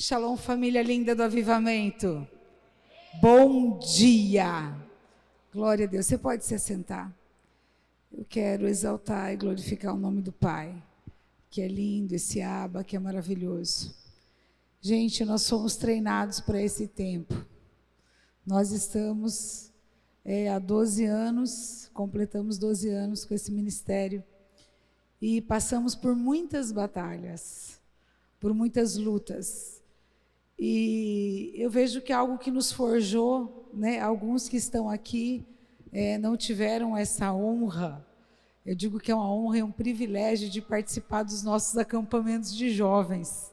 Shalom, família linda do Avivamento. Bom dia. Glória a Deus. Você pode se assentar. Eu quero exaltar e glorificar o nome do Pai, que é lindo, esse Abba, que é maravilhoso. Gente, nós fomos treinados para esse tempo. Nós estamos há 12 anos, completamos 12 anos com esse ministério e passamos por muitas batalhas, por muitas lutas. E eu vejo que é algo que nos forjou, né? Alguns que estão aqui não tiveram essa honra. Eu digo que é uma honra e um privilégio de participar dos nossos acampamentos de jovens.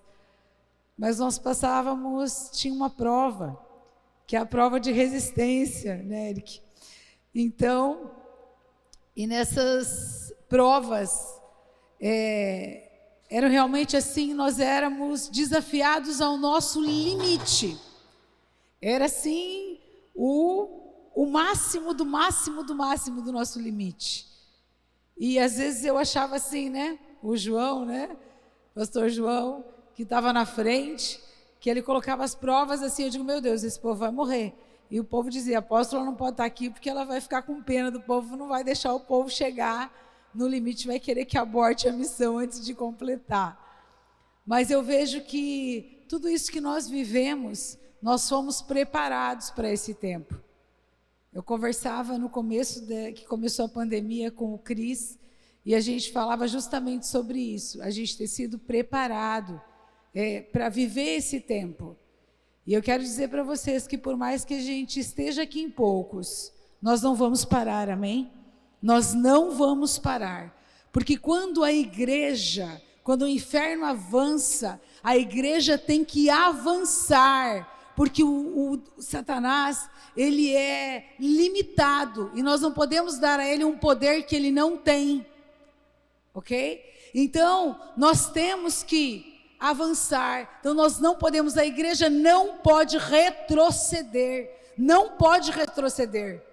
Mas nós tinha uma prova, que é a prova de resistência, né, Eric? Então, e nessas provas, eram realmente assim, nós éramos desafiados ao nosso limite. Era assim, o máximo do máximo do máximo do nosso limite. E às vezes eu achava assim, né, o João, né, pastor João, que estava na frente, que ele colocava as provas assim, eu digo, meu Deus, esse povo vai morrer. E o povo dizia, apóstola não pode estar aqui porque ela vai ficar com pena do povo, não vai deixar o povo chegar no limite, vai querer que aborte a missão antes de completar. Mas eu vejo que tudo isso que nós vivemos, nós fomos preparados para esse tempo. Eu conversava no começo, que começou a pandemia, com o Cris, e a gente falava justamente sobre isso, a gente ter sido preparado para viver esse tempo. E eu quero dizer para vocês que por mais que a gente esteja aqui em poucos, nós não vamos parar, amém? Nós não vamos parar, porque quando a igreja, quando o inferno avança, a igreja tem que avançar, porque o Satanás, ele é limitado, e nós não podemos dar a ele um poder que ele não tem, ok? Então, nós temos que avançar, então nós não podemos, a igreja não pode retroceder, não pode retroceder.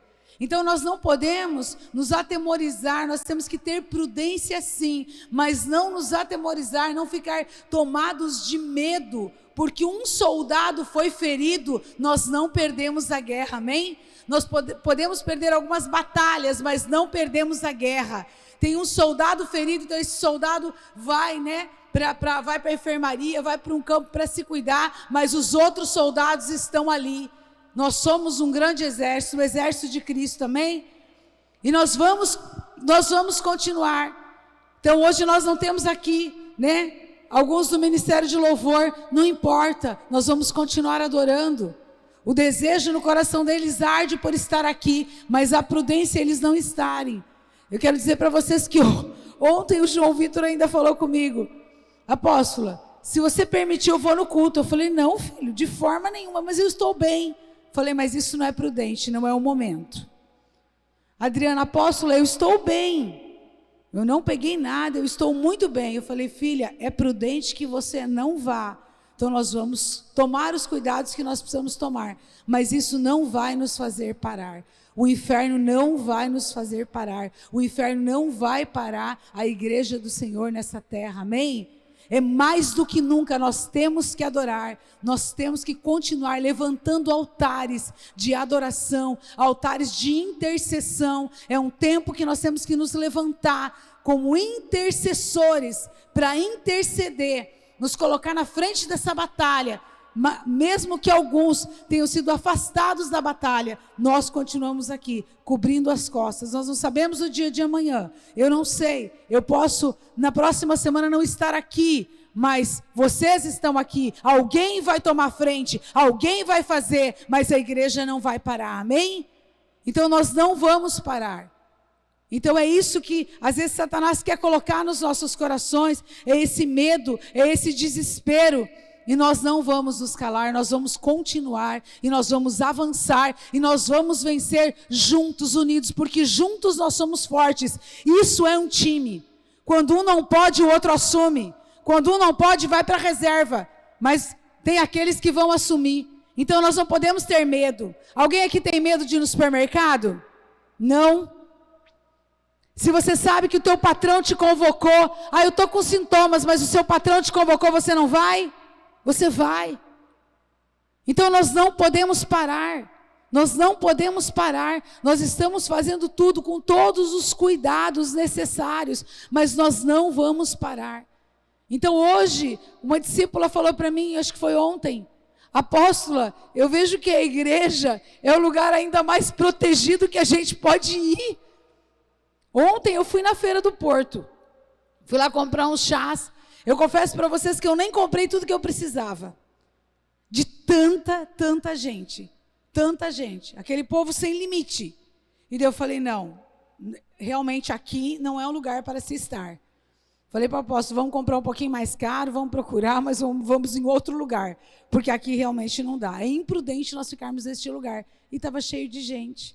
Então nós não podemos nos atemorizar, nós temos que ter prudência sim, mas não nos atemorizar, não ficar tomados de medo, porque um soldado foi ferido, nós não perdemos a guerra, amém? Nós podemos perder algumas batalhas, mas não perdemos a guerra. Tem um soldado ferido, então esse soldado vai, né? Vai para a enfermaria, vai para um campo para se cuidar, mas os outros soldados estão ali. Nós somos um grande exército, o exército de Cristo, amém? E nós vamos continuar. Então hoje nós não temos aqui, né? Alguns do Ministério de Louvor, não importa, nós vamos continuar adorando. O desejo no coração deles arde por estar aqui, mas a prudência eles não estarem. Eu quero dizer para vocês que ontem o João Vitor ainda falou comigo, apóstola, se você permitir eu vou no culto. Eu falei, não filho, de forma nenhuma, mas eu estou bem. Falei, mas isso não é prudente, não é o momento. Adriana, apóstola, eu estou bem. Eu não peguei nada, eu estou muito bem. Eu falei, filha, é prudente que você não vá. Então nós vamos tomar os cuidados que nós precisamos tomar. Mas isso não vai nos fazer parar. O inferno não vai nos fazer parar. O inferno não vai parar a igreja do Senhor nessa terra, amém? É mais do que nunca, nós temos que adorar, nós temos que continuar levantando altares de adoração, altares de intercessão. É um tempo que nós temos que nos levantar como intercessores para interceder, nos colocar na frente dessa batalha. Mesmo que alguns tenham sido afastados da batalha, nós continuamos aqui, cobrindo as costas. Nós não sabemos o dia de amanhã, eu não sei, eu posso na próxima semana não estar aqui, mas vocês estão aqui, alguém vai tomar frente, alguém vai fazer, mas a igreja não vai parar, amém? Então nós não vamos parar. Então é isso que às vezes Satanás quer colocar nos nossos corações, é esse medo, é esse desespero. E nós não vamos nos calar, nós vamos continuar, e nós vamos avançar, e nós vamos vencer juntos, unidos, porque juntos nós somos fortes. Isso é um time. Quando um não pode, o outro assume. Quando um não pode, vai para a reserva. Mas tem aqueles que vão assumir. Então nós não podemos ter medo. Alguém aqui tem medo de ir no supermercado? Não. Se você sabe que o teu patrão te convocou, eu estou com sintomas, mas o seu patrão te convocou, você não vai? Você vai. Então nós não podemos parar. Nós não podemos parar. Nós estamos fazendo tudo com todos os cuidados necessários, mas nós não vamos parar. Então hoje, uma discípula falou para mim, acho que foi ontem: apóstola, eu vejo que a igreja é o lugar ainda mais protegido que a gente pode ir. Ontem eu fui na Feira do Porto, fui lá comprar uns chás. Eu confesso para vocês que eu nem comprei tudo que eu precisava. De tanta gente, aquele povo sem limite. E daí eu falei, não, realmente aqui não é um lugar para se estar. Falei para o apóstolo, vamos comprar um pouquinho mais caro, vamos procurar, mas vamos em outro lugar, porque aqui realmente não dá. É imprudente nós ficarmos neste lugar. E estava cheio de gente.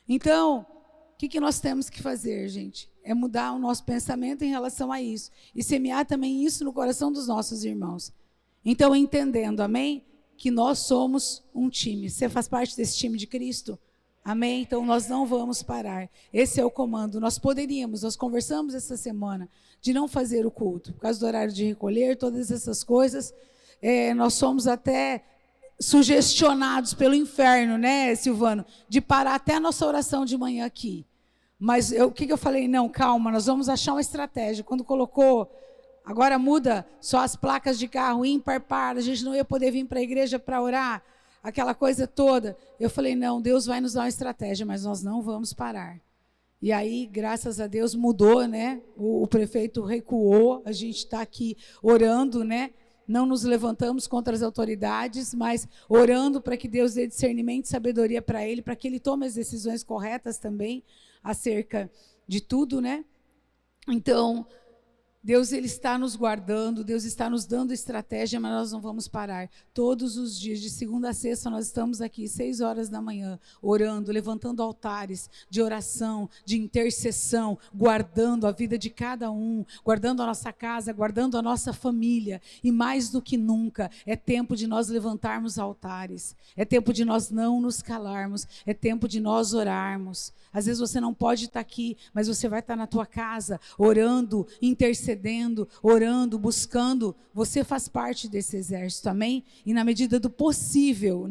Então, o que nós temos que fazer, gente? É mudar o nosso pensamento em relação a isso. E semear também isso no coração dos nossos irmãos. Então, entendendo, amém? Que nós somos um time. Você faz parte desse time de Cristo? Amém? Então, nós não vamos parar. Esse é o comando. Nós conversamos essa semana de não fazer o culto, por causa do horário de recolher, todas essas coisas. Nós somos até sugestionados pelo inferno, né, Silvano? De parar até a nossa oração de manhã aqui. Mas o que eu falei? Não, calma, nós vamos achar uma estratégia. Quando colocou, agora muda só as placas de carro, ímpar, par, a gente não ia poder vir para a igreja para orar, aquela coisa toda. Eu falei, não, Deus vai nos dar uma estratégia, mas nós não vamos parar. E aí, graças a Deus, mudou, né? O prefeito recuou, a gente está aqui orando, né? Não nos levantamos contra as autoridades, mas orando para que Deus dê discernimento e sabedoria para ele, para que ele tome as decisões corretas também acerca de tudo, né? Então, Deus ele está nos guardando, Deus está nos dando estratégia, mas nós não vamos parar. Todos os dias, de segunda a sexta, nós estamos aqui, 6 horas da manhã, orando, levantando altares de oração, de intercessão, guardando a vida de cada um, guardando a nossa casa, guardando a nossa família. E mais do que nunca, é tempo de nós levantarmos altares, é tempo de nós não nos calarmos, é tempo de nós orarmos. Às vezes você não pode estar aqui, mas você vai estar na tua casa, orando, intercedendo, orando, buscando. Você faz parte desse exército, amém? E na medida do possível,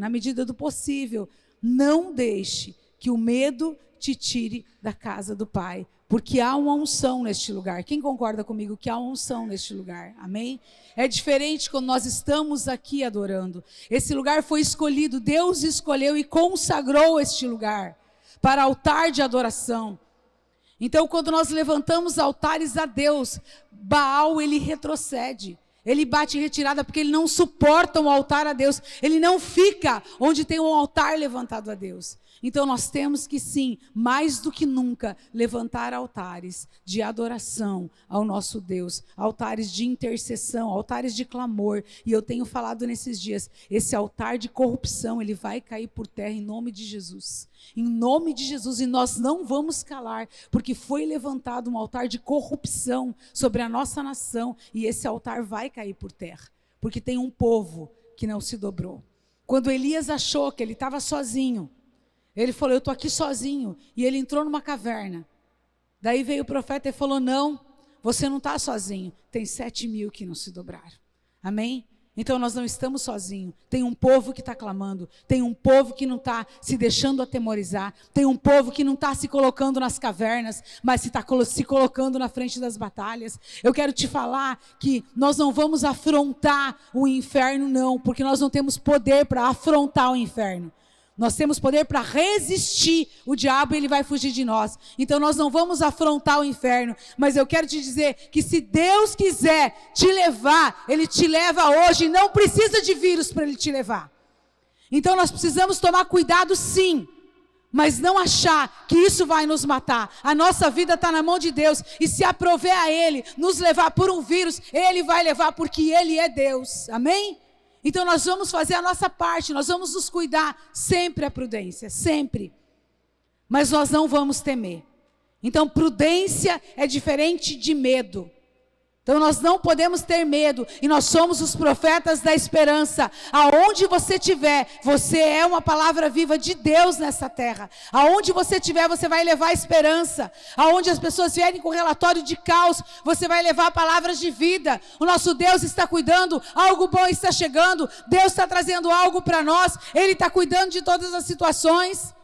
não deixe que o medo te tire da casa do Pai, porque há uma unção neste lugar. Quem concorda comigo que há uma unção neste lugar? Amém? É diferente quando nós estamos aqui adorando. Esse lugar foi escolhido, Deus escolheu e consagrou este lugar para altar de adoração. Então, quando nós levantamos altares a Deus, Baal, ele retrocede. Ele bate em retirada porque ele não suporta um altar a Deus. Ele não fica onde tem um altar levantado a Deus. Então nós temos que sim, mais do que nunca, levantar altares de adoração ao nosso Deus, altares de intercessão, altares de clamor. E eu tenho falado nesses dias, esse altar de corrupção, ele vai cair por terra em nome de Jesus. Em nome de Jesus, e nós não vamos calar, porque foi levantado um altar de corrupção sobre a nossa nação, e esse altar vai cair por terra, porque tem um povo que não se dobrou. Quando Elias achou que ele estava sozinho, ele falou, eu estou aqui sozinho, e ele entrou numa caverna. Daí veio o profeta e falou, não, você não está sozinho, tem 7.000 que não se dobraram. Amém? Então nós não estamos sozinhos, tem um povo que está clamando, tem um povo que não está se deixando atemorizar, tem um povo que não está se colocando nas cavernas, mas está se colocando na frente das batalhas. Eu quero te falar que nós não vamos afrontar o inferno não, porque nós não temos poder para afrontar o inferno. Nós temos poder para resistir o diabo e ele vai fugir de nós. Então nós não vamos afrontar o inferno. Mas eu quero te dizer que se Deus quiser te levar, Ele te leva hoje. Não precisa de vírus para Ele te levar. Então nós precisamos tomar cuidado sim. Mas não achar que isso vai nos matar. A nossa vida está na mão de Deus. E se aprover a Ele nos levar por um vírus, Ele vai levar porque Ele é Deus. Amém? Então nós vamos fazer a nossa parte, nós vamos nos cuidar, sempre a prudência, sempre. Mas nós não vamos temer. Então prudência é diferente de medo. Então nós não podemos ter medo, e nós somos os profetas da esperança. Aonde você estiver, você é uma palavra viva de Deus nessa terra. Aonde você estiver, você vai levar esperança. Aonde as pessoas vierem com relatório de caos, você vai levar palavras de vida. O nosso Deus está cuidando, algo bom está chegando, Deus está trazendo algo para nós, Ele está cuidando de todas as situações,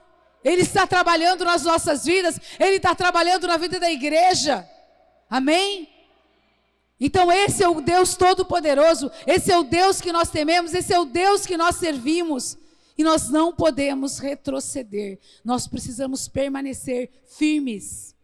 Ele está trabalhando nas nossas vidas, Ele está trabalhando na vida da igreja. Amém? Então esse é o Deus Todo-Poderoso, esse é o Deus que nós tememos, esse é o Deus que nós servimos. E nós não podemos retroceder, nós precisamos permanecer firmes.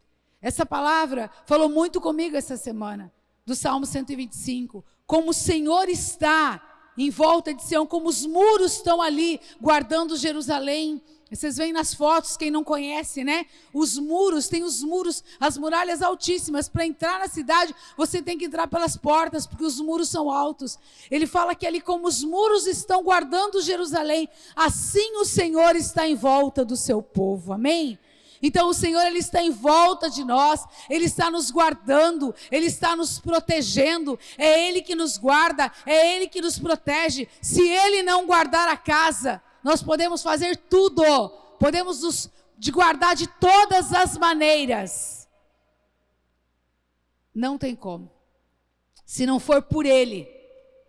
Essa palavra falou muito comigo essa semana, do Salmo 125. Como o Senhor está em volta de Sião, como os muros estão ali guardando Jerusalém. Vocês veem nas fotos, quem não conhece, né? Os muros, tem os muros, as muralhas altíssimas. Para entrar na cidade, você tem que entrar pelas portas, porque os muros são altos. Ele fala que ali, como os muros estão guardando Jerusalém, assim o Senhor está em volta do seu povo. Amém? Então o Senhor, Ele está em volta de nós, Ele está nos guardando, Ele está nos protegendo, é Ele que nos guarda, é Ele que nos protege. Se Ele não guardar a casa, nós podemos fazer tudo, podemos nos guardar de todas as maneiras. Não tem como. Se não for por Ele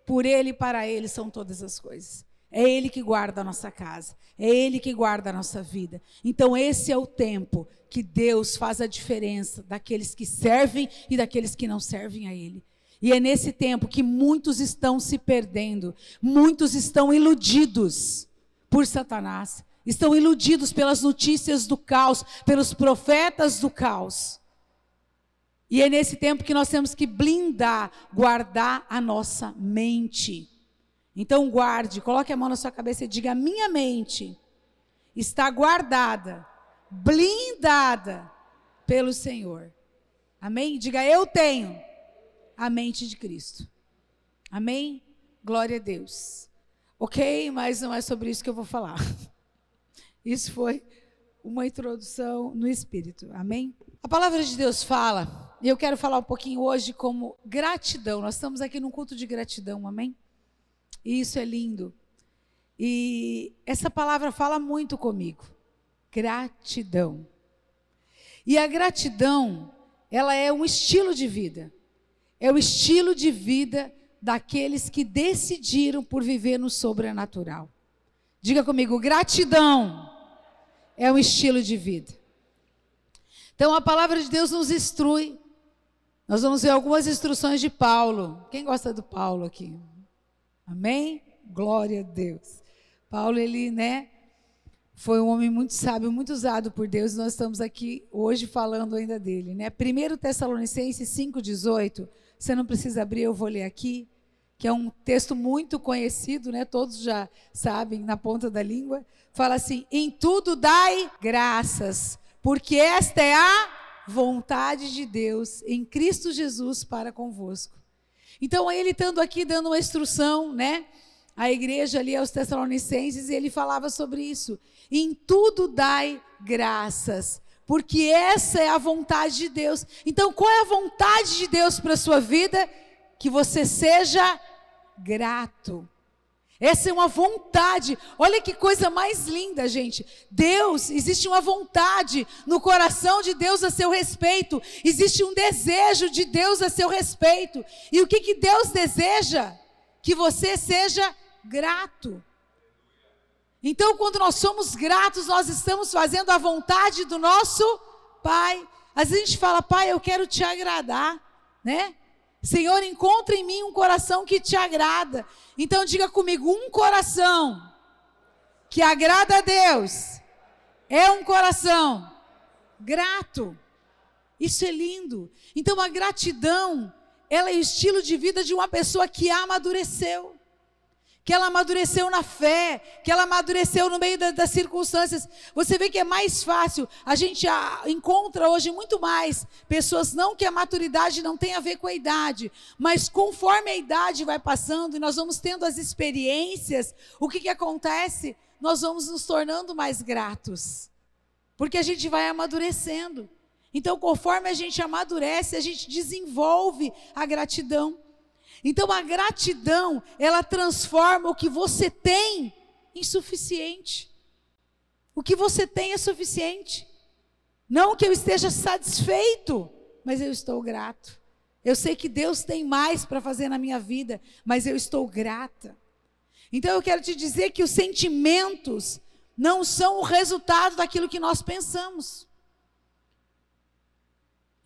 e para Ele são todas as coisas. É Ele que guarda a nossa casa, é Ele que guarda a nossa vida. Então esse é o tempo que Deus faz a diferença daqueles que servem e daqueles que não servem a Ele. E é nesse tempo que muitos estão se perdendo, muitos estão iludidos por Satanás, estão iludidos pelas notícias do caos, pelos profetas do caos. E é nesse tempo que nós temos que blindar, guardar a nossa mente. Então guarde, coloque a mão na sua cabeça e diga: a minha mente está guardada, blindada pelo Senhor. Amém? Diga: eu tenho a mente de Cristo. Amém? Glória a Deus. Ok, mas não é sobre isso que eu vou falar. Isso foi uma introdução no Espírito. Amém? A palavra de Deus fala, e eu quero falar um pouquinho hoje como gratidão. Nós estamos aqui num culto de gratidão, amém? E isso é lindo. E essa palavra fala muito comigo. Gratidão. E a gratidão, ela é um estilo de vida. É o estilo de vida daqueles que decidiram por viver no sobrenatural. Diga comigo: gratidão é um estilo de vida. Então a palavra de Deus nos instrui. Nós vamos ver algumas instruções de Paulo. Quem gosta do Paulo aqui? Amém? Glória a Deus. Paulo, ele, foi um homem muito sábio, muito usado por Deus. Nós estamos aqui hoje falando ainda dele, 1 Tessalonicenses 5,18. Você não precisa abrir, eu vou ler aqui, que é um texto muito conhecido, todos já sabem, na ponta da língua. Fala assim: em tudo dai graças, porque esta é a vontade de Deus em Cristo Jesus para convosco. Então, ele estando aqui dando uma instrução, à igreja ali, aos Tessalonicenses, e ele falava sobre isso. Em tudo dai graças, porque essa é a vontade de Deus. Então, qual é a vontade de Deus para a sua vida? Que você seja grato. Essa é uma vontade. Olha que coisa mais linda, gente. Deus, existe uma vontade no coração de Deus a seu respeito. Existe um desejo de Deus a seu respeito. E o que Deus deseja? Que você seja grato. Então, quando nós somos gratos, nós estamos fazendo a vontade do nosso Pai. Às vezes a gente fala: Pai, eu quero te agradar, Senhor, encontra em mim um coração que te agrada. Então diga comigo: um coração que agrada a Deus é um coração grato. Isso é lindo. Então a gratidão, ela é o estilo de vida de uma pessoa que amadureceu. Que ela amadureceu na fé, que ela amadureceu no meio das circunstâncias. Você vê que é mais fácil, a gente encontra hoje muito mais pessoas, não que a maturidade não tem a ver com a idade, mas conforme a idade vai passando e nós vamos tendo as experiências, o que acontece? Nós vamos nos tornando mais gratos, porque a gente vai amadurecendo. Então, conforme a gente amadurece, a gente desenvolve a gratidão. Então, a gratidão, ela transforma o que você tem em suficiente. O que você tem é suficiente. Não que eu esteja satisfeito, mas eu estou grato. Eu sei que Deus tem mais para fazer na minha vida, mas eu estou grata. Então, eu quero te dizer que os sentimentos não são o resultado daquilo que nós pensamos.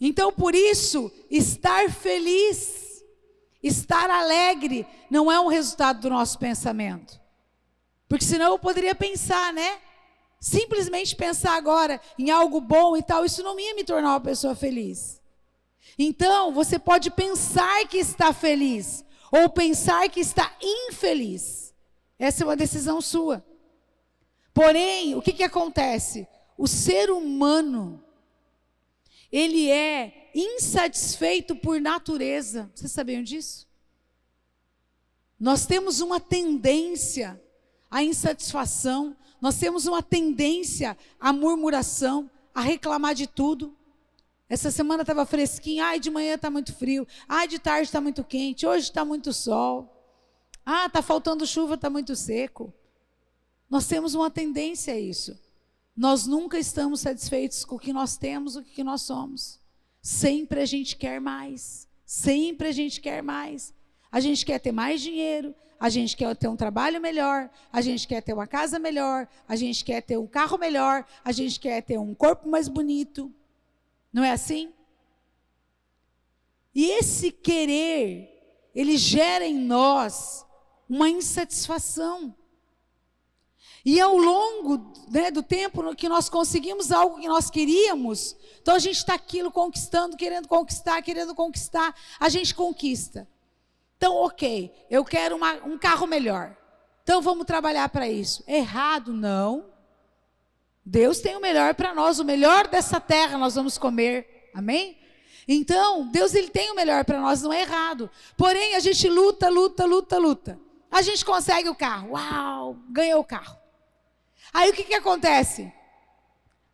Então, por isso, estar feliz, estar alegre, não é um resultado do nosso pensamento. Porque senão eu poderia pensar, né? Simplesmente pensar agora em algo bom e tal, isso não ia me tornar uma pessoa feliz. Então, você pode pensar que está feliz, ou pensar que está infeliz. Essa é uma decisão sua. Porém, o que acontece? O ser humano, ele é insatisfeito por natureza. Vocês sabiam disso? Nós temos uma tendência à insatisfação, nós temos uma tendência à murmuração, a reclamar de tudo. Essa semana estava fresquinho, ai, de manhã está muito frio, ai, de tarde está muito quente, hoje está muito sol, ah, está faltando chuva, está muito seco. Nós temos uma tendência a isso. Nós nunca estamos satisfeitos com o que nós temos, o que nós somos. Sempre a gente quer mais. Sempre a gente quer mais. A gente quer ter mais dinheiro, a gente quer ter um trabalho melhor, a gente quer ter uma casa melhor, a gente quer ter um carro melhor, a gente quer ter um corpo mais bonito. Não é assim? E esse querer, ele gera em nós uma insatisfação. E ao longo, né, do tempo que nós conseguimos algo que nós queríamos, então a gente está aquilo conquistando, querendo conquistar, a gente conquista. Então, ok, eu quero um carro melhor, então vamos trabalhar para isso. Errado, não. Deus tem o melhor para nós, o melhor dessa terra nós vamos comer, amém? Então, Deus ele tem o melhor para nós, não é errado. Porém, a gente luta. A gente consegue o carro, uau, ganhou o carro. Aí o que acontece?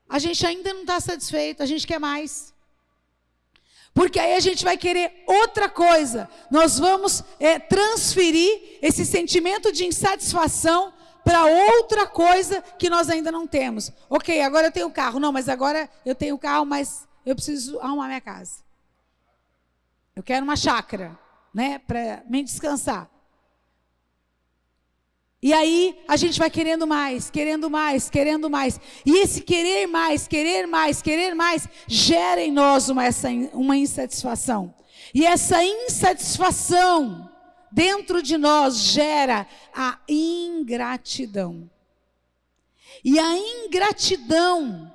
A gente ainda não está satisfeito, a gente quer mais. Porque aí a gente vai querer outra coisa. Nós vamos transferir esse sentimento de insatisfação para outra coisa que nós ainda não temos. Ok, agora eu tenho carro. Não, mas agora eu tenho carro, mas eu preciso arrumar minha casa. Eu quero uma chácara, né, para me descansar. E aí a gente vai querendo mais. E esse querer mais, gera em nós uma insatisfação. E essa insatisfação dentro de nós gera a ingratidão. E a ingratidão,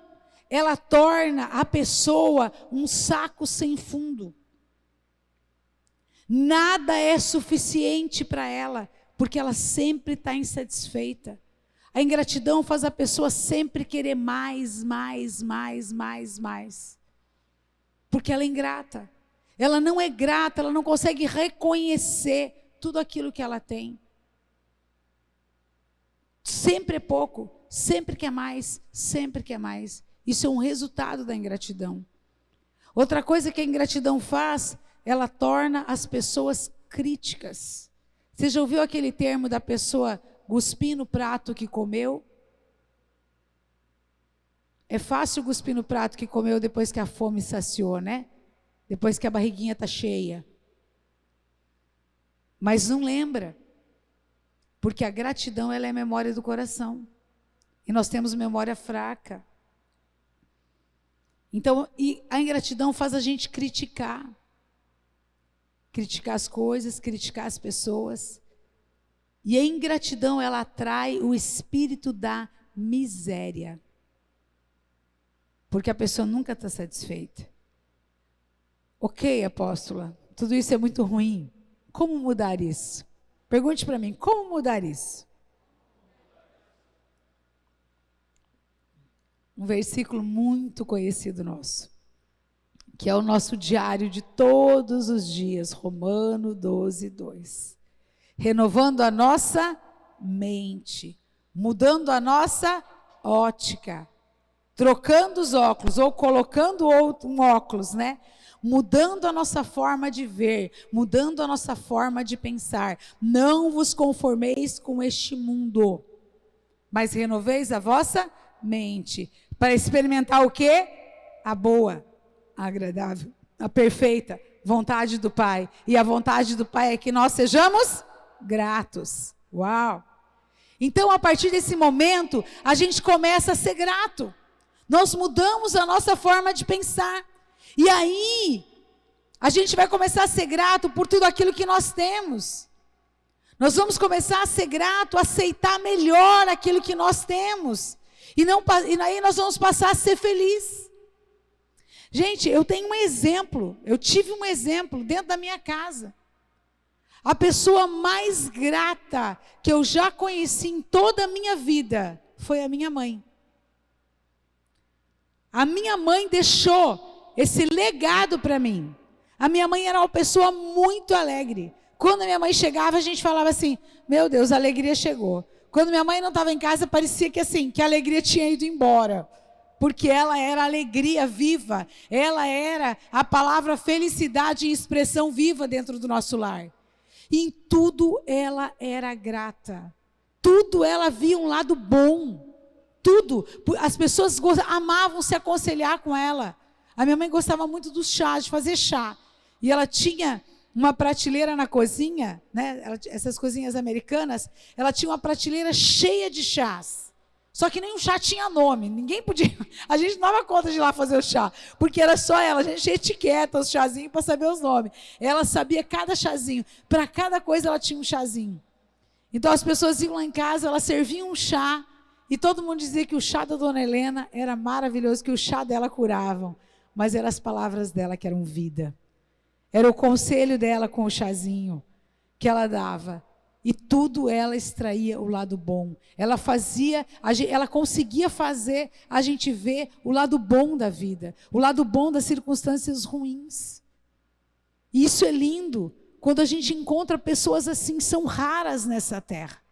ela torna a pessoa um saco sem fundo. Nada é suficiente para ela, porque ela sempre está insatisfeita. A ingratidão faz a pessoa sempre querer mais. Porque ela é ingrata. Ela não é grata, ela não consegue reconhecer tudo aquilo que ela tem. Sempre é pouco, sempre quer mais. Isso é um resultado da ingratidão. Outra coisa que a ingratidão faz, ela torna as pessoas críticas. Você já ouviu aquele termo da pessoa cuspir no prato que comeu? É fácil cuspir no prato que comeu depois que a fome saciou, né? Depois que a barriguinha está cheia. Mas não lembra. Porque a gratidão, ela é memória do coração. E nós temos memória fraca. Então, e a ingratidão faz a gente criticar. Criticar as coisas, criticar as pessoas. E a ingratidão, ela atrai o espírito da miséria. Porque a pessoa nunca está satisfeita. Ok, apóstola, tudo isso é muito ruim. Como mudar isso? Pergunte para mim, como mudar isso? Um versículo muito conhecido nosso, que é o nosso diário de todos os dias, Romano 12:2. Renovando a nossa mente, mudando a nossa ótica, trocando os óculos ou colocando um óculos, né? Mudando a nossa forma de ver, mudando a nossa forma de pensar. Não vos conformeis com este mundo, mas renoveis a vossa mente, para experimentar o quê? A boa, a agradável, a perfeita vontade do Pai. E a vontade do Pai é que nós sejamos gratos. Uau! Então, a partir desse momento, a gente começa a ser grato. Nós mudamos a nossa forma de pensar. E aí, a gente vai começar a ser grato por tudo aquilo que nós temos. Nós vamos começar a ser grato, a aceitar melhor aquilo que nós temos. E aí nós vamos passar a ser felizes. Gente, eu tenho um exemplo. Eu tive um exemplo dentro da minha casa. A pessoa mais grata que eu já conheci em toda a minha vida foi a minha mãe. A minha mãe deixou esse legado para mim. A minha mãe era uma pessoa muito alegre. Quando a minha mãe chegava, a gente falava assim, meu Deus, a alegria chegou. Quando minha mãe não estava em casa, parecia que a alegria tinha ido embora. Porque ela era alegria viva. Ela era a palavra felicidade em expressão viva dentro do nosso lar. E em tudo ela era grata. Tudo ela via um lado bom. Tudo. As pessoas amavam se aconselhar com ela. A minha mãe gostava muito dos chás, de fazer chá. E ela tinha uma prateleira na cozinha, né? Essas cozinhas americanas, ela tinha uma prateleira cheia de chás. Só que nenhum chá tinha nome, ninguém podia, a gente não dava conta de ir lá fazer o chá, porque era só ela, a gente tinha etiqueta, os chazinhos para saber os nomes. Ela sabia cada chazinho, para cada coisa ela tinha um chazinho. Então as pessoas iam lá em casa, ela servia um chá, e todo mundo dizia que o chá da Dona Helena era maravilhoso, que o chá dela curavam, mas eram as palavras dela que eram vida. Era o conselho dela com o chazinho que ela dava. E tudo ela extraía o lado bom. Ela conseguia fazer a gente ver o lado bom da vida, o lado bom das circunstâncias ruins. E isso é lindo. Quando a gente encontra pessoas assim, são raras nessa terra.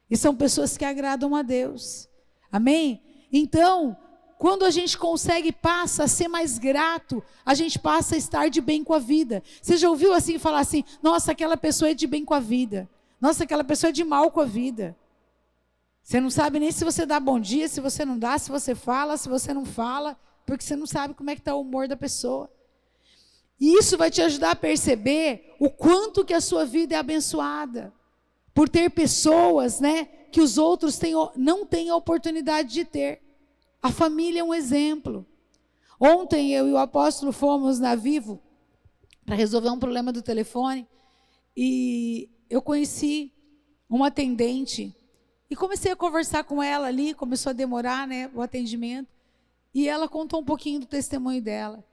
E são pessoas que agradam a Deus. Amém? Então, quando a gente passa a ser mais grato, a gente passa a estar de bem com a vida. Você já ouviu assim falar assim, nossa, aquela pessoa é de bem com a vida. Nossa, aquela pessoa é de mal com a vida. Você não sabe nem se você dá bom dia, se você não dá, se você fala, se você não fala, porque você não sabe como é que está o humor da pessoa. E isso vai te ajudar a perceber o quanto que a sua vida é abençoada. Por ter pessoas, né, que os outros não têm a oportunidade de ter. A família é um exemplo. Ontem eu e o apóstolo fomos na Vivo para resolver um problema do telefone e eu conheci uma atendente e comecei a conversar com ela ali, começou a demorar, né, o atendimento, e ela contou um pouquinho do testemunho dela.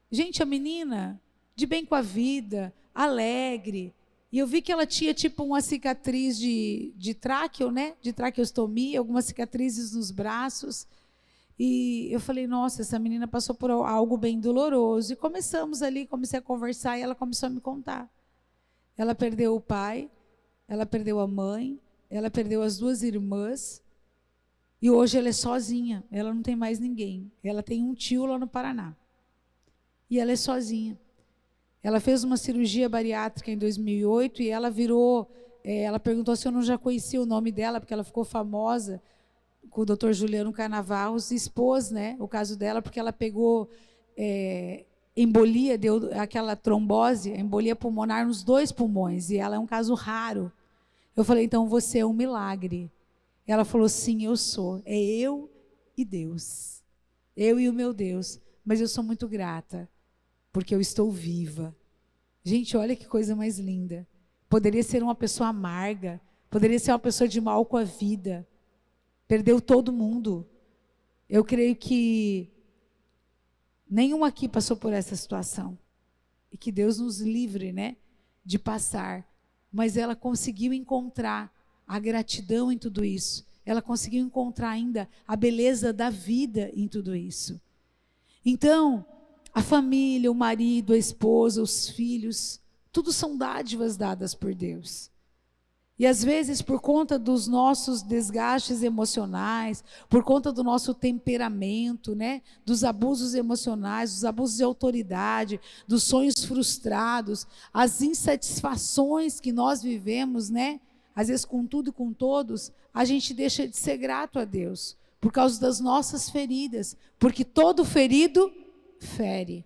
Gente, a menina, de bem com a vida, alegre, e eu vi que ela tinha tipo uma cicatriz de tráqueo, né, de traqueostomia, algumas cicatrizes nos braços, e eu falei, nossa, essa menina passou por algo bem doloroso, e começamos ali, comecei a conversar, e ela começou a me contar. Ela perdeu o pai, ela perdeu a mãe, ela perdeu as 2 irmãs, e hoje ela é sozinha, ela não tem mais ninguém. Ela tem um tio lá no Paraná, e ela é sozinha. Ela fez uma cirurgia bariátrica em 2008, e ela ela perguntou se eu não já conhecia o nome dela, porque ela ficou famosa com o Dr. Juliano Carnavarros, e expôs, né, o caso dela, porque ela pegou embolia, deu aquela trombose, embolia pulmonar nos 2 pulmões, e ela é um caso raro. Eu falei, então você é um milagre. Ela falou, sim, eu sou. É eu e Deus. Eu e o meu Deus. Mas eu sou muito grata, porque eu estou viva. Gente, olha que coisa mais linda. Poderia ser uma pessoa amarga, poderia ser uma pessoa de mal com a vida. Perdeu todo mundo. Eu creio que nenhum aqui passou por essa situação. E que Deus nos livre, né, de passar. Mas ela conseguiu encontrar a gratidão em tudo isso. Ela conseguiu encontrar ainda a beleza da vida em tudo isso. Então, a família, o marido, a esposa, os filhos, tudo são dádivas dadas por Deus. E às vezes, por conta dos nossos desgastes emocionais, por conta do nosso temperamento, né, dos abusos emocionais, dos abusos de autoridade, dos sonhos frustrados, as insatisfações que nós vivemos, né, às vezes com tudo e com todos, a gente deixa de ser grato a Deus, por causa das nossas feridas, porque todo ferido fere.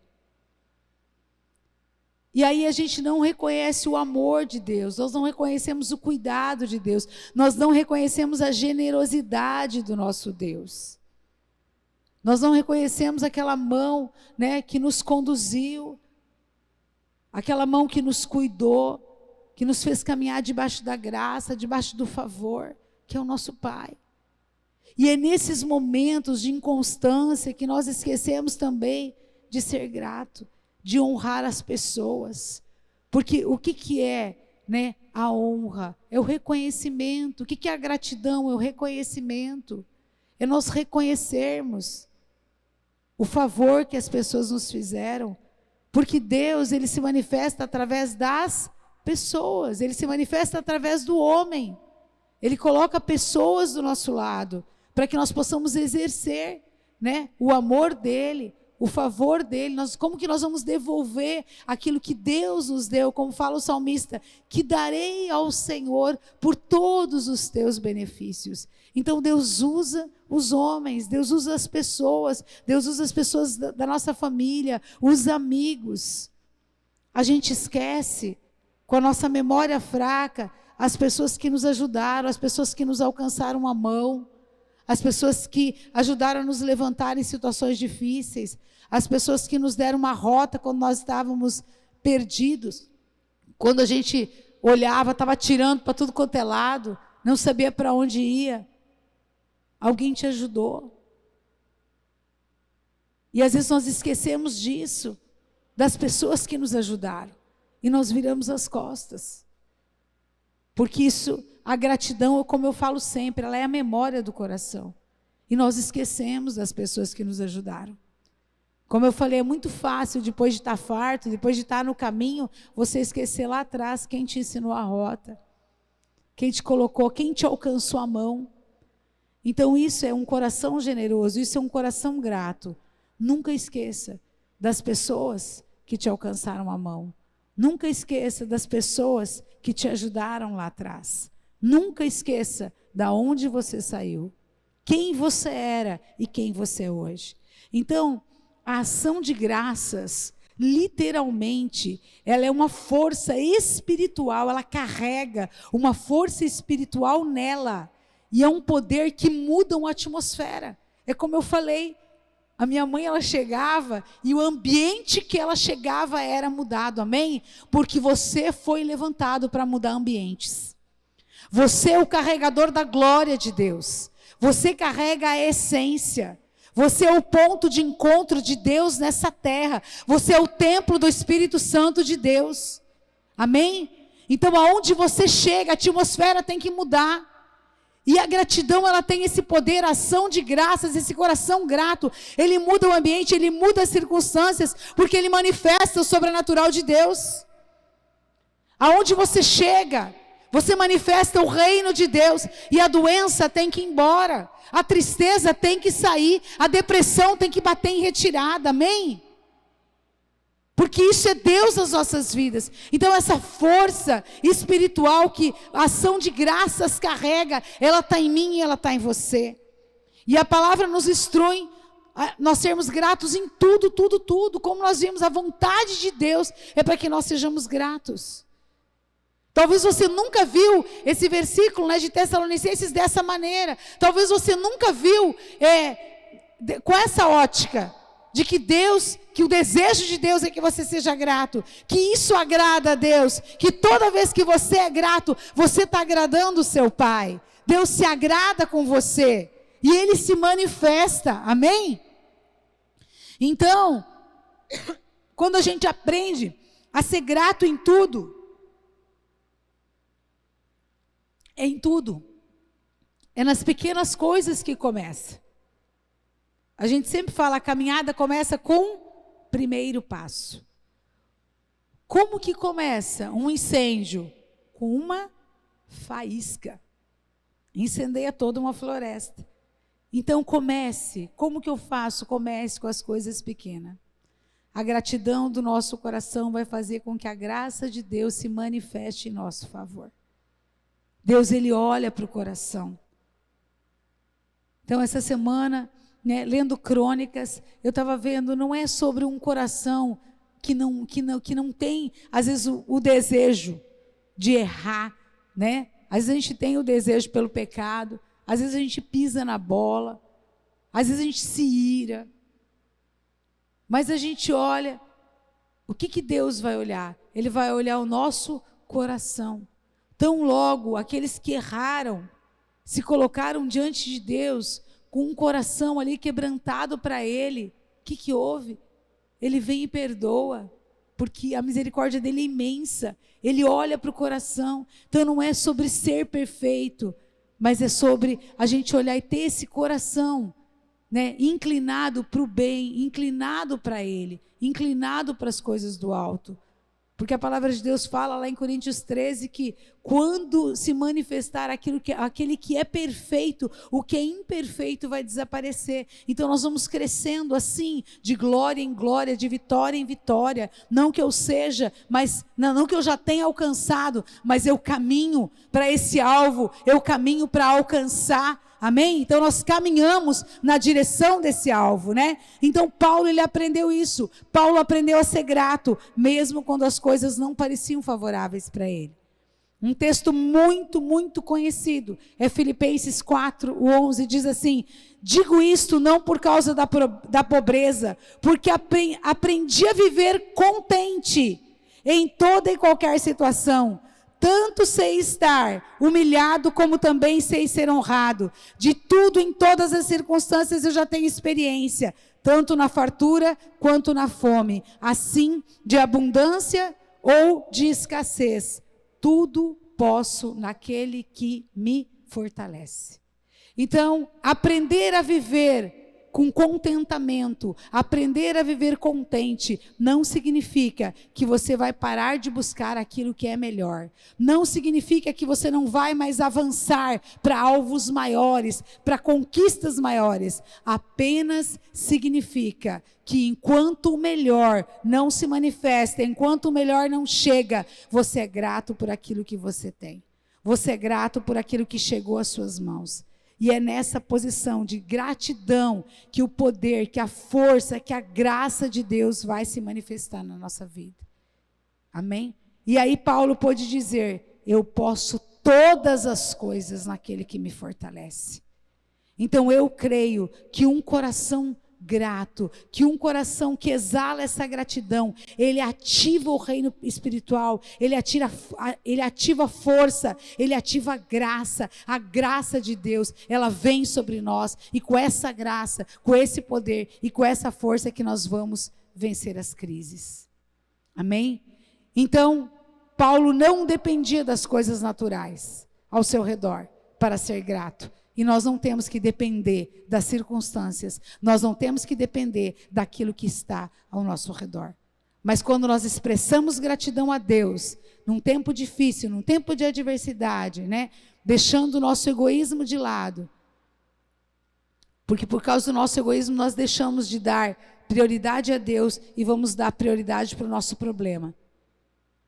E aí a gente não reconhece o amor de Deus, nós não reconhecemos o cuidado de Deus, nós não reconhecemos a generosidade do nosso Deus. Nós não reconhecemos aquela mão, né, que nos conduziu, aquela mão que nos cuidou, que nos fez caminhar debaixo da graça, debaixo do favor, que é o nosso Pai. E é nesses momentos de inconstância que nós esquecemos também de ser grato, de honrar as pessoas. Porque o que é, né, a honra? É o reconhecimento. O que é a gratidão? É o reconhecimento. É nós reconhecermos o favor que as pessoas nos fizeram. Porque Deus, Ele se manifesta através das pessoas. Ele se manifesta através do homem. Ele coloca pessoas do nosso lado, para que nós possamos exercer, né, o amor dEle, o favor dEle. Como que nós vamos devolver aquilo que Deus nos deu? Como fala o salmista, que darei ao Senhor por todos os teus benefícios. Então Deus usa os homens, Deus usa as pessoas, Deus usa as pessoas da nossa família, os amigos. A gente esquece, com a nossa memória fraca, as pessoas que nos ajudaram, as pessoas que nos alcançaram a mão, as pessoas que ajudaram a nos levantar em situações difíceis, as pessoas que nos deram uma rota quando nós estávamos perdidos, quando a gente olhava, estava tirando para tudo quanto é lado, não sabia para onde ia. Alguém te ajudou. E às vezes nós esquecemos disso, das pessoas que nos ajudaram, e nós viramos as costas. Porque isso, a gratidão, como eu falo sempre, ela é a memória do coração. E nós esquecemos das pessoas que nos ajudaram. Como eu falei, é muito fácil, depois de estar farto, depois de estar no caminho, você esquecer lá atrás quem te ensinou a rota, quem te colocou, quem te alcançou a mão. Então isso é um coração generoso, isso é um coração grato. Nunca esqueça das pessoas que te alcançaram a mão. Nunca esqueça das pessoas que te ajudaram lá atrás. Nunca esqueça da onde você saiu, quem você era e quem você é hoje. Então, a ação de graças, literalmente, ela é uma força espiritual, ela carrega uma força espiritual nela. E é um poder que muda uma atmosfera. É como eu falei, a minha mãe, ela chegava e o ambiente que ela chegava era mudado, amém? Porque você foi levantado para mudar ambientes. Você é o carregador da glória de Deus. Você carrega a essência. Você é o ponto de encontro de Deus nessa terra. Você é o templo do Espírito Santo de Deus. Amém? Então, aonde você chega, a atmosfera tem que mudar. E a gratidão, ela tem esse poder, a ação de graças, esse coração grato. Ele muda o ambiente, ele muda as circunstâncias, porque ele manifesta o sobrenatural de Deus. Aonde você chega, você manifesta o reino de Deus. E a doença tem que ir embora, a tristeza tem que sair, a depressão tem que bater em retirada, amém? Porque isso é Deus nas nossas vidas. Então essa força espiritual que a ação de graças carrega, ela está em mim e ela está em você. E a palavra nos instrui a nós sermos gratos em tudo, tudo, tudo. Como nós vimos, a vontade de Deus é para que nós sejamos gratos. Talvez você nunca viu esse versículo, né, de Tessalonicenses dessa maneira. Talvez você nunca viu com essa ótica. De que Deus, que o desejo de Deus é que você seja grato, que isso agrada a Deus, que toda vez que você é grato, você está agradando o seu Pai. Deus se agrada com você e Ele se manifesta, amém? Então, quando a gente aprende a ser grato em tudo, é em tudo, é nas pequenas coisas que começa. A gente sempre fala, a caminhada começa com o primeiro passo. Como que começa um incêndio? Com uma faísca. Incendeia toda uma floresta. Então comece. Como que eu faço? Comece com as coisas pequenas. A gratidão do nosso coração vai fazer com que a graça de Deus se manifeste em nosso favor. Deus, Ele olha para o coração. Então, essa semana, né, lendo Crônicas, eu estava vendo, não é sobre um coração que não tem, às vezes, o desejo de errar, né? Às vezes a gente tem o desejo pelo pecado, às vezes a gente pisa na bola, às vezes a gente se ira. Mas a gente olha, o que Deus vai olhar? Ele vai olhar o nosso coração. Tão logo aqueles que erraram, se colocaram diante de Deus, com um coração ali quebrantado para Ele, o que houve? Ele vem e perdoa, porque a misericórdia dele é imensa. Ele olha para o coração. Então não é sobre ser perfeito, mas é sobre a gente olhar e ter esse coração, né, inclinado para o bem, inclinado para Ele, inclinado para as coisas do alto. Porque a palavra de Deus fala lá em Coríntios 13 que quando se manifestar aquele que é perfeito, o que é imperfeito vai desaparecer. Então nós vamos crescendo assim, de glória em glória, de vitória em vitória. Não que eu seja, mas não que eu já tenha alcançado, mas eu caminho para esse alvo, eu caminho para alcançar. Amém? Então nós caminhamos na direção desse alvo, né? Então Paulo, ele aprendeu isso. Paulo aprendeu a ser grato, mesmo quando as coisas não pareciam favoráveis para ele. Um texto muito, muito conhecido é Filipenses 4:11, diz assim: digo isto não por causa da pobreza, porque aprendi a viver contente em toda e qualquer situação. Tanto sei estar humilhado, como também sei ser honrado. De tudo, em todas as circunstâncias, eu já tenho experiência, tanto na fartura quanto na fome, assim de abundância ou de escassez. Tudo posso naquele que me fortalece. Então, aprender a viver com contentamento, aprender a viver contente, não significa que você vai parar de buscar aquilo que é melhor. Não significa que você não vai mais avançar para alvos maiores, para conquistas maiores. Apenas significa que enquanto o melhor não se manifesta, enquanto o melhor não chega, você é grato por aquilo que você tem. Você é grato por aquilo que chegou às suas mãos. E é nessa posição de gratidão que o poder, que a força, que a graça de Deus vai se manifestar na nossa vida. Amém? E aí Paulo pôde dizer: eu posso todas as coisas naquele que me fortalece. Então eu creio que um coração grato, que um coração que exala essa gratidão, ele ativa o reino espiritual, ele ativa a força, ele ativa a graça de Deus, ela vem sobre nós, e com essa graça, com esse poder e com essa força que nós vamos vencer as crises. Amém? Então, Paulo não dependia das coisas naturais ao seu redor para ser grato. E nós não temos que depender das circunstâncias, nós não temos que depender daquilo que está ao nosso redor. Mas quando nós expressamos gratidão a Deus, num tempo difícil, num tempo de adversidade, né, deixando o nosso egoísmo de lado, porque por causa do nosso egoísmo nós deixamos de dar prioridade a Deus e vamos dar prioridade para o nosso problema.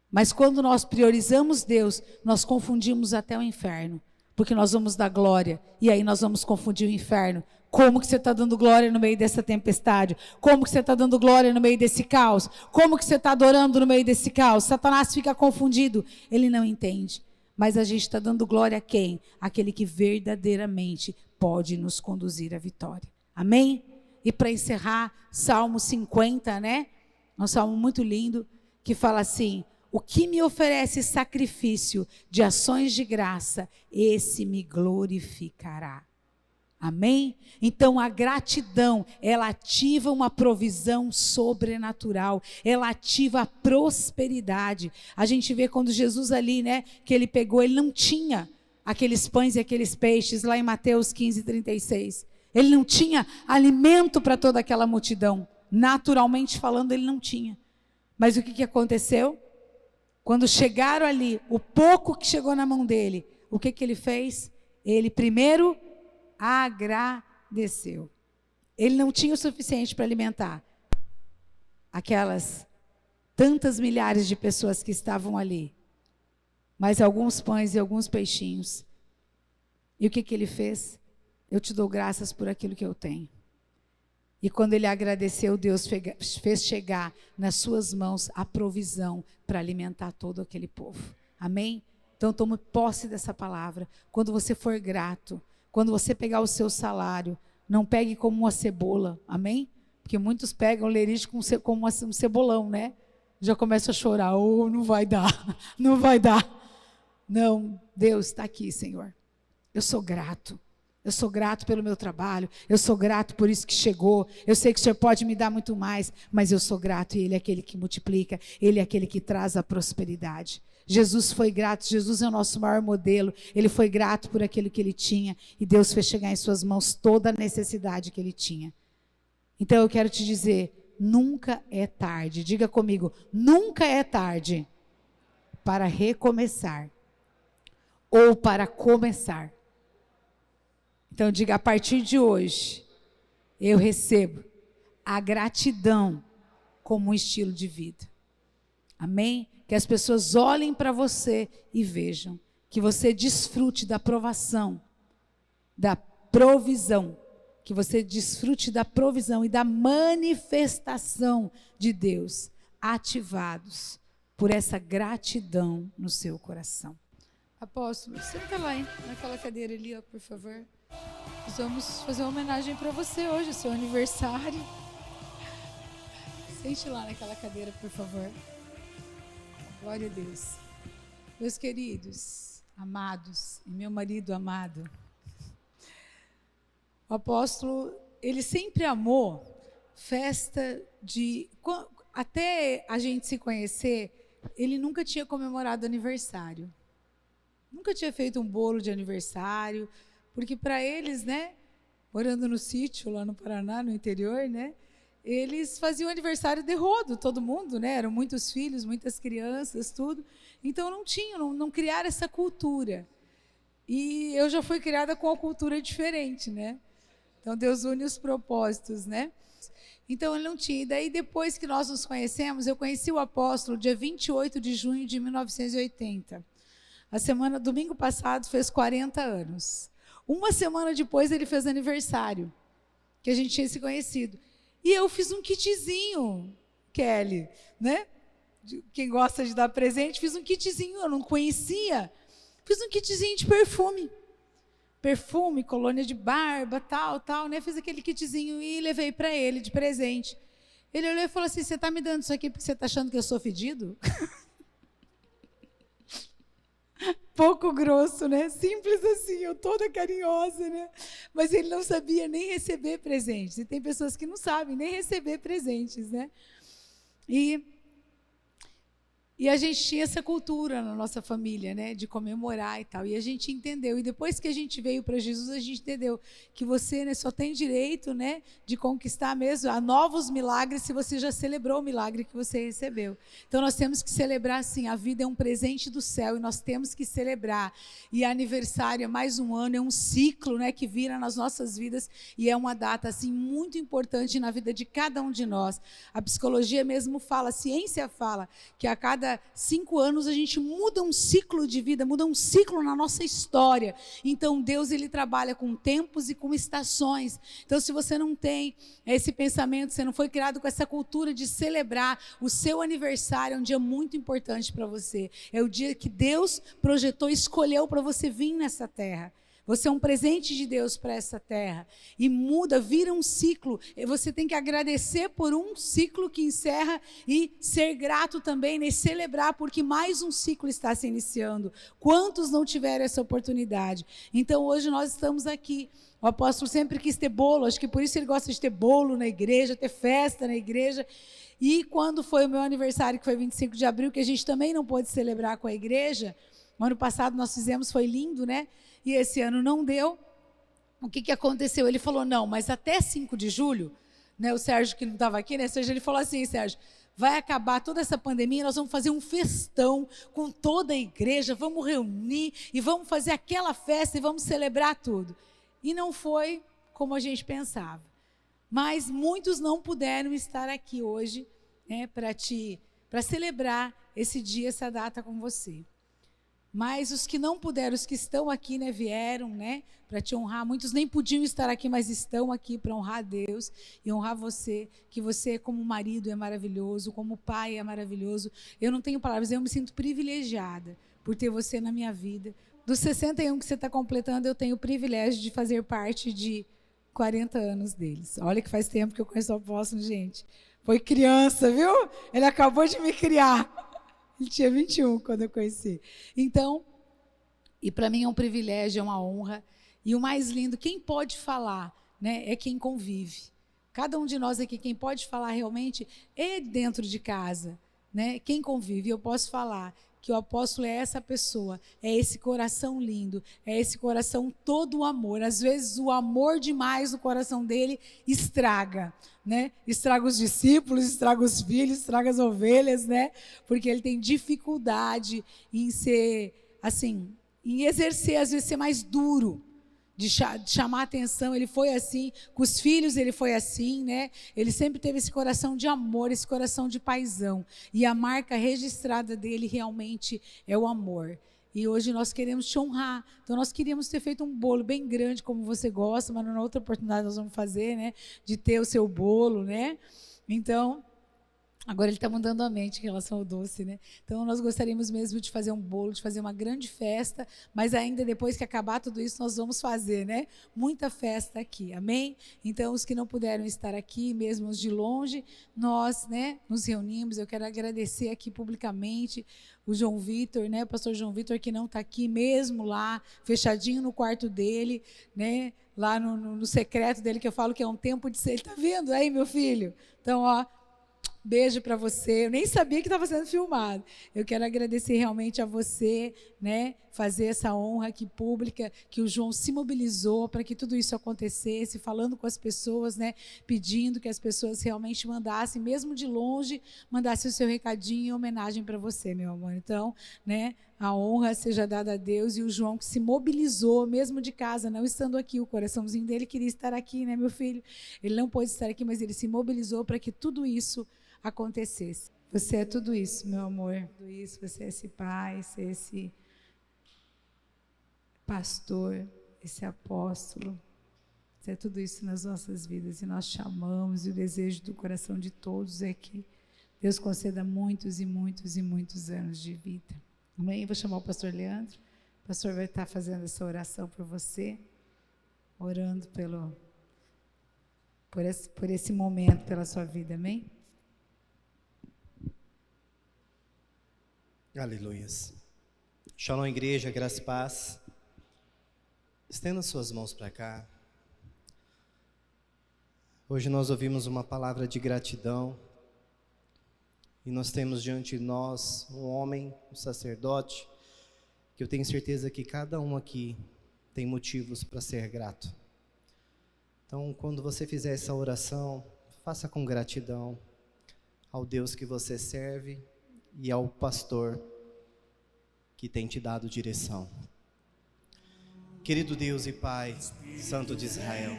Mas quando nós priorizamos Deus, nós confundimos até o inferno. Porque nós vamos dar glória, e aí nós vamos confundir o inferno. Como que você está dando glória no meio dessa tempestade? Como que você está dando glória no meio desse caos? Como que você está adorando no meio desse caos? Satanás fica confundido, ele não entende. Mas a gente está dando glória a quem? Aquele que verdadeiramente pode nos conduzir à vitória. Amém? E para encerrar, Salmo 50, né? Um salmo muito lindo, que fala assim: o que me oferece sacrifício de ações de graça, esse me glorificará. Amém? Então a gratidão, ela ativa uma provisão sobrenatural, ela ativa a prosperidade. A gente vê quando Jesus ali, né, que ele pegou, ele não tinha aqueles pães e aqueles peixes, lá em Mateus 15:36. Ele não tinha alimento para toda aquela multidão. Naturalmente falando, ele não tinha. Mas o que aconteceu? Quando chegaram ali, o pouco que chegou na mão dele, o que ele fez? Ele primeiro agradeceu. Ele não tinha o suficiente para alimentar aquelas tantas milhares de pessoas que estavam ali, mas alguns pães e alguns peixinhos. E o que ele fez? Eu te dou graças por aquilo que eu tenho. E quando ele agradeceu, Deus fez chegar nas suas mãos a provisão para alimentar todo aquele povo. Amém? Então tome posse dessa palavra. Quando você for grato, quando você pegar o seu salário, não pegue como uma cebola. Amém? Porque muitos pegam o lerite como um cebolão, né? Já começa a chorar. Oh, não vai dar, não vai dar. Não, Deus está aqui, Senhor. Eu sou grato. Eu sou grato pelo meu trabalho, eu sou grato por isso que chegou, eu sei que o Senhor pode me dar muito mais, mas eu sou grato e Ele é aquele que multiplica, Ele é aquele que traz a prosperidade. Jesus foi grato, Jesus é o nosso maior modelo, Ele foi grato por aquilo que Ele tinha e Deus fez chegar em suas mãos toda a necessidade que Ele tinha. Então eu quero te dizer, nunca é tarde, diga comigo, nunca é tarde para recomeçar ou para começar. Então diga, a partir de hoje, eu recebo a gratidão como um estilo de vida. Amém? Que as pessoas olhem para você e vejam que você desfrute da aprovação, da provisão, que você desfrute da provisão e da manifestação de Deus, ativados por essa gratidão no seu coração. Apóstolo, senta lá, hein? Naquela cadeira ali, ó, por favor. Nós vamos fazer uma homenagem para você hoje, seu aniversário. Sente lá naquela cadeira, por favor. Glória a Deus. Meus queridos, amados, e meu marido amado, o apóstolo, ele sempre amou festa de... Até a gente se conhecer, ele nunca tinha comemorado aniversário. Nunca tinha feito um bolo de aniversário, porque para eles, né, morando no sítio lá no Paraná, no interior, né, eles faziam aniversário de rodo, todo mundo, né, eram muitos filhos, muitas crianças, tudo, então não criaram essa cultura. E eu já fui criada com uma cultura diferente, né, então Deus une os propósitos, né. Então ele não tinha, e daí depois que nós nos conhecemos, eu conheci o apóstolo dia 28 de junho de 1980. Domingo passado, fez 40 anos. Uma semana depois, ele fez aniversário, que a gente tinha se conhecido. E eu fiz um kitzinho, Kelly, né? Quem gosta de dar presente, fiz um kitzinho, eu não conhecia. Fiz um kitzinho de perfume. Perfume, colônia de barba, tal, né? Fiz aquele kitzinho e levei para ele de presente. Ele olhou e falou assim, você está me dando isso aqui porque você está achando que eu sou fedido? Pouco grosso, né? Simples assim, eu toda carinhosa, né? Mas ele não sabia nem receber presentes. E tem pessoas que não sabem nem receber presentes, né? E a gente tinha essa cultura na nossa família, né? De comemorar e tal. E a gente entendeu. E depois que a gente veio para Jesus, a gente entendeu que você, né, só tem direito, né, de conquistar mesmo a novos milagres se você já celebrou o milagre que você recebeu. Então nós temos que celebrar assim, a vida é um presente do céu e nós temos que celebrar. E aniversário é mais um ano, é um ciclo, né, que vira nas nossas vidas e é uma data assim muito importante na vida de cada um de nós. A psicologia mesmo fala, a ciência fala que a cada 5 anos a gente muda um ciclo de vida, muda um ciclo na nossa história. Então Deus, ele trabalha com tempos e com estações. Então se você não tem esse pensamento, você não foi criado com essa cultura de celebrar o seu aniversário, é um dia muito importante para você. É o dia que Deus projetou e escolheu para você vir nessa terra. Você é um presente de Deus para essa terra. E muda, vira um ciclo. E você tem que agradecer por um ciclo que encerra e ser grato também, né? E celebrar porque mais um ciclo está se iniciando. Quantos não tiveram essa oportunidade? Então hoje nós estamos aqui. O apóstolo sempre quis ter bolo, acho que por isso ele gosta de ter bolo na igreja, ter festa na igreja. E quando foi o meu aniversário, que foi 25 de abril, que a gente também não pôde celebrar com a igreja, o ano passado nós fizemos, foi lindo, né? E esse ano não deu. O que aconteceu? Ele falou, não, mas até 5 de julho, né, o Sérgio que não estava aqui, né, Sérgio, ele falou assim, Sérgio, vai acabar toda essa pandemia, nós vamos fazer um festão com toda a igreja, vamos reunir e vamos fazer aquela festa e vamos celebrar tudo. E não foi como a gente pensava. Mas muitos não puderam estar aqui hoje, né, para celebrar esse dia, essa data com você. Mas os que não puderam, os que estão aqui, né, vieram, né, para te honrar. Muitos nem podiam estar aqui, mas estão aqui para honrar a Deus e honrar você, que você como marido é maravilhoso, como pai é maravilhoso. Eu não tenho palavras, eu me sinto privilegiada por ter você na minha vida. Dos 61 que você está completando, eu tenho o privilégio de fazer parte de 40 anos deles. Olha que faz tempo que eu conheço o apóstolo, gente. Foi criança, viu? Ele acabou de me criar. Ele tinha 21 quando eu conheci. Então, e para mim é um privilégio, é uma honra. E o mais lindo, quem pode falar, né, é quem convive. Cada um de nós aqui, quem pode falar realmente é dentro de casa, né? Quem convive. Eu posso falar que o apóstolo é essa pessoa, é esse coração lindo, é esse coração todo o amor. Às vezes o amor demais no coração dele estraga, né? Estraga os discípulos, estraga os filhos, estraga as ovelhas, né? Porque ele tem dificuldade em ser, assim, em exercer, às vezes ser mais duro, de chamar atenção. Ele foi assim, com os filhos ele foi assim, né? Ele sempre teve esse coração de amor, esse coração de paizão. E a marca registrada dele realmente é o amor. E hoje nós queremos te honrar. Então nós queríamos ter feito um bolo bem grande, como você gosta, mas na outra oportunidade nós vamos fazer, né? De ter o seu bolo, né? Então, agora ele está mudando a mente em relação ao doce, né? Então nós gostaríamos mesmo de fazer um bolo, de fazer uma grande festa, mas ainda depois que acabar tudo isso nós vamos fazer, né? Muita festa aqui, amém? Então os que não puderam estar aqui, mesmo os de longe, nós, né, nos reunimos. Eu quero agradecer aqui publicamente o João Vitor, né? O pastor João Vitor, que não está aqui mesmo lá, fechadinho no quarto dele, né? Lá no secreto dele, que eu falo que é um tempo de ser. Ele está vendo aí, meu filho? Então, ó, beijo para você. Eu nem sabia que estava sendo filmado. Eu quero agradecer realmente a você, né, fazer essa honra aqui pública, que o João se mobilizou para que tudo isso acontecesse, falando com as pessoas, né, pedindo que as pessoas realmente mandassem, mesmo de longe, mandassem o seu recadinho em homenagem para você, meu amor. Então, né, a honra seja dada a Deus. E o João que se mobilizou, mesmo de casa, não estando aqui, o coraçãozinho dele queria estar aqui, né, meu filho? Ele não pôde estar aqui, mas ele se mobilizou para que tudo isso acontecesse. Você é tudo isso, meu amor. Tudo isso, você é esse pai, você é esse pastor, esse apóstolo. Você é tudo isso nas nossas vidas e nós te amamos. E o desejo do coração de todos é que Deus conceda muitos e muitos e muitos anos de vida. Amém? Vou chamar o pastor Leandro. O pastor vai estar fazendo essa oração por você, orando por esse momento, pela sua vida. Amém? Aleluias. Shalom, igreja, graça e paz. Estenda suas mãos para cá. Hoje nós ouvimos uma palavra de gratidão. E nós temos diante de nós um homem, um sacerdote, que eu tenho certeza que cada um aqui tem motivos para ser grato. Então, quando você fizer essa oração, faça com gratidão ao Deus que você serve e ao pastor que tem te dado direção. Querido Deus e Pai, Santo de Israel,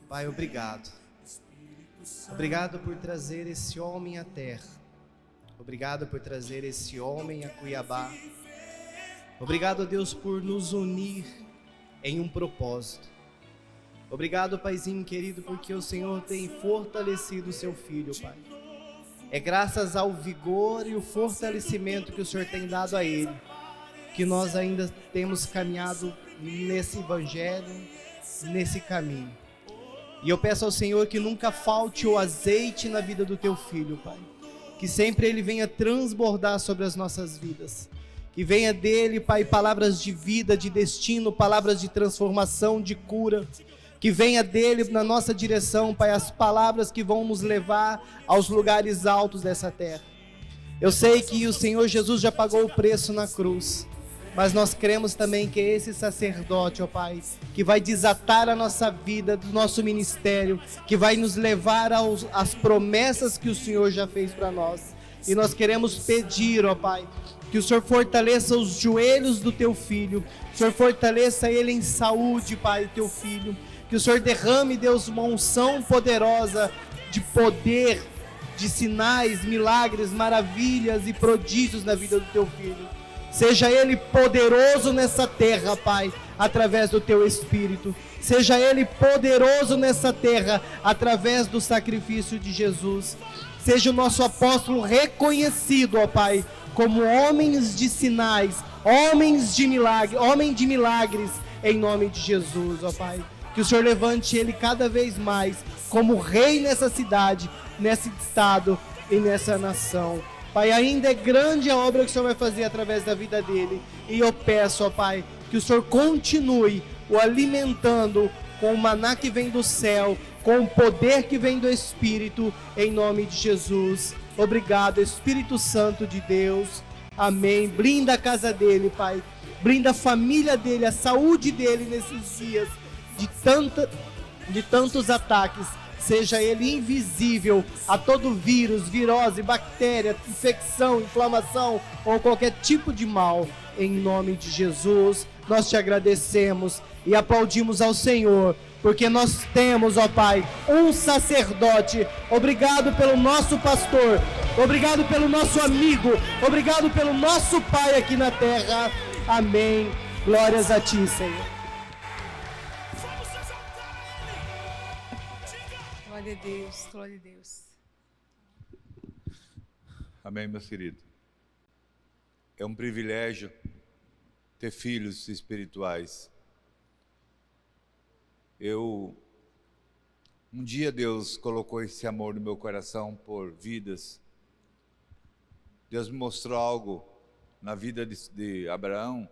Pai, obrigado. Obrigado por trazer esse homem à terra. Obrigado por trazer esse homem a Cuiabá. Obrigado, Deus, por nos unir em um propósito. Obrigado, Paizinho querido, porque o Senhor tem fortalecido o seu filho, Pai. É graças ao vigor e o fortalecimento que o Senhor tem dado a ele, que nós ainda temos caminhado nesse evangelho, nesse caminho. E eu peço ao Senhor que nunca falte o azeite na vida do teu filho, Pai. Que sempre ele venha transbordar sobre as nossas vidas. Que venha dele, Pai, palavras de vida, de destino, palavras de transformação, de cura. Que venha dele na nossa direção, Pai, as palavras que vão nos levar aos lugares altos dessa terra. Eu sei que o Senhor Jesus já pagou o preço na cruz. mas nós cremos também que esse sacerdote, ó Pai, que vai desatar a nossa vida, do nosso ministério, que vai nos levar às promessas que o Senhor já fez para nós. E nós queremos pedir, ó Pai, que o Senhor fortaleça os joelhos do Teu Filho, que o Senhor fortaleça ele em saúde, Pai, Teu Filho, que o Senhor derrame, Deus, uma unção poderosa de poder, de sinais, milagres, maravilhas e prodígios na vida do Teu Filho. Seja ele poderoso nessa terra, Pai, através do Teu Espírito. Seja ele poderoso nessa terra, através do sacrifício de Jesus. Seja o nosso apóstolo reconhecido, ó Pai, como homens de sinais, homem de milagres, em nome de Jesus, ó Pai. Que o Senhor levante ele cada vez mais como rei nessa cidade, nesse estado e nessa nação. Pai, ainda é grande a obra que o Senhor vai fazer através da vida dele. E eu peço, ó Pai, que o Senhor continue o alimentando com o maná que vem do céu, com o poder que vem do Espírito, em nome de Jesus. Obrigado, Espírito Santo de Deus. Amém. Blinda a casa dele, Pai. Blinda a família dele, a saúde dele nesses dias de tantos ataques. Seja ele invisível a todo vírus, virose, bactéria, infecção, inflamação ou qualquer tipo de mal. Em nome de Jesus, nós te agradecemos e aplaudimos ao Senhor, porque nós temos, ó Pai, um sacerdote. Obrigado pelo nosso pastor, obrigado pelo nosso amigo, obrigado pelo nosso Pai aqui na terra. Amém. Glórias a Ti, Senhor. Glória a Deus, glória a Deus. Amém, meus queridos. É um privilégio ter filhos espirituais. Um dia Deus colocou esse amor no meu coração por vidas. Deus me mostrou algo na vida de Abraão.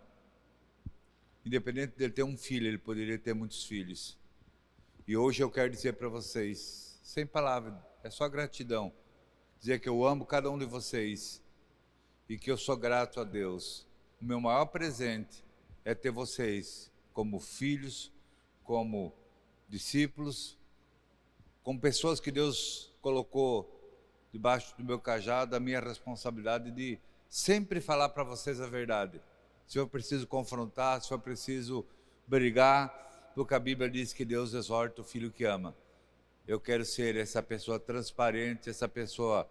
Independente de ele ter um filho, ele poderia ter muitos filhos. E hoje eu quero dizer para vocês, sem palavras, é só gratidão, dizer que eu amo cada um de vocês e que eu sou grato a Deus. O meu maior presente é ter vocês como filhos, como discípulos, como pessoas que Deus colocou debaixo do meu cajado, a minha responsabilidade de sempre falar para vocês a verdade. Se eu preciso confrontar, se eu preciso brigar, porque a Bíblia diz que Deus exorta o filho que ama. Eu quero ser essa pessoa transparente, essa pessoa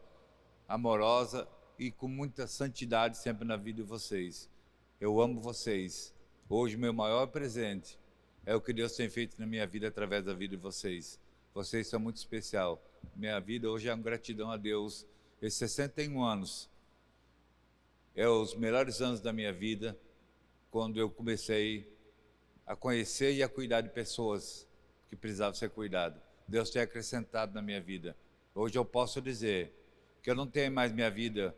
amorosa e com muita santidade sempre na vida de vocês. Eu amo vocês. Hoje meu maior presente é o que Deus tem feito na minha vida através da vida de vocês. Vocês são muito especial. Minha vida hoje é uma gratidão a Deus. Esses 61 anos é os melhores anos da minha vida, quando eu comecei a conhecer e a cuidar de pessoas que precisavam ser cuidadas. Deus tem acrescentado na minha vida. Hoje eu posso dizer que eu não tenho mais minha vida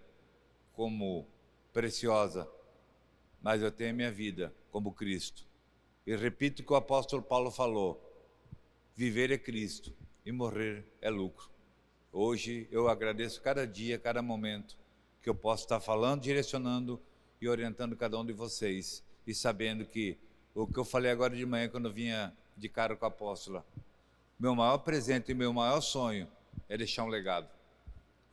como preciosa, mas eu tenho minha vida como Cristo. E repito o que o apóstolo Paulo falou: viver é Cristo e morrer é lucro. Hoje eu agradeço cada dia, cada momento que eu posso estar falando, direcionando e orientando cada um de vocês, e sabendo que o que eu falei agora de manhã, quando eu vinha de cara com a apóstola, meu maior presente e meu maior sonho é deixar um legado.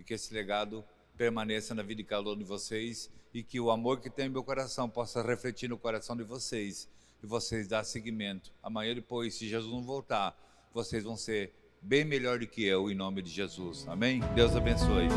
E que esse legado permaneça na vida de cada um de vocês, e que o amor que tem no meu coração possa refletir no coração de vocês, e vocês dar seguimento. Amanhã depois, se Jesus não voltar, vocês vão ser bem melhor do que eu, em nome de Jesus. Amém? Deus abençoe.